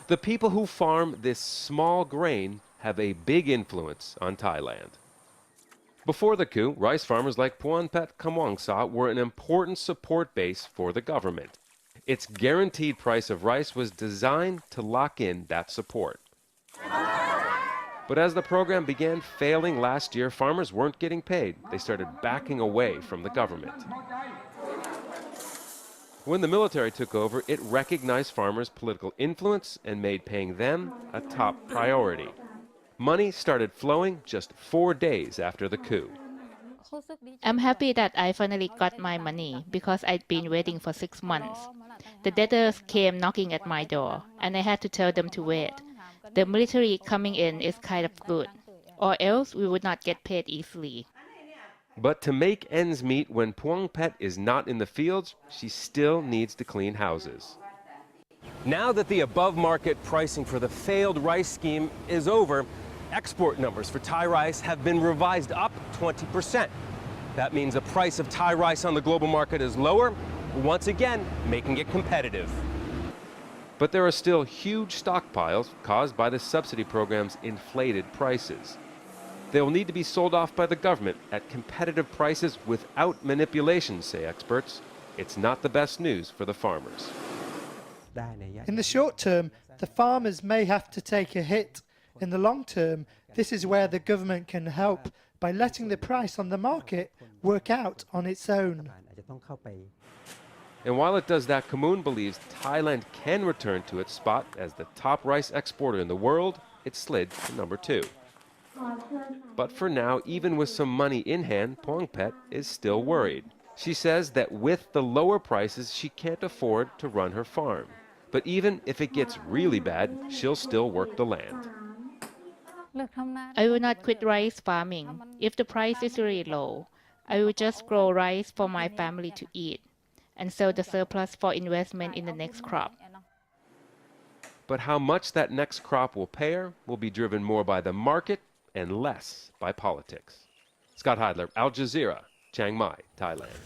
The people who farm this small grain have a big influence on Thailand. Before the coup, rice farmers like Puanpet Kamwangsa were an important support base for the government. Its guaranteed price of rice was designed to lock in that support. But as the program began failing last year, farmers weren't getting paid. They started backing away from the government. When the military took over, it recognized farmers' political influence and made paying them a top priority. Money started flowing just 4 days after the coup. I'm happy that I finally got my money because I'd been waiting for 6 months. The debtors came knocking at my door, and I had to tell them to wait. The military coming in is kind of good, or else we would not get paid easily. But to make ends meet when Puangpet is not in the fields, she still needs to clean houses. Now that the above-market pricing for the failed rice scheme is over, export numbers for Thai rice have been revised up 20%. That means the price of Thai rice on the global market is lower, once again making it competitive. But there are still huge stockpiles caused by the subsidy program's inflated prices. They will need to be sold off by the government at competitive prices without manipulation, say experts. It's not the best news for the farmers. In the short term, the farmers may have to take a hit. In the long term, this is where the government can help by letting the price on the market work out on its own. And while it does that, Kamoon believes Thailand can return to its spot as the top rice exporter in the world. It slid to number 2. But for now, even with some money in hand, Puangpet is still worried. She says that with the lower prices, she can't afford to run her farm. But even if it gets really bad, she'll still work the land. I will not quit rice farming. If the price is really low, I will just grow rice for my family to eat and sell the surplus for investment in the next crop. But how much that next crop will pay her will be driven more by the market and less by politics. Scott Heidler, Al Jazeera, Chiang Mai, Thailand.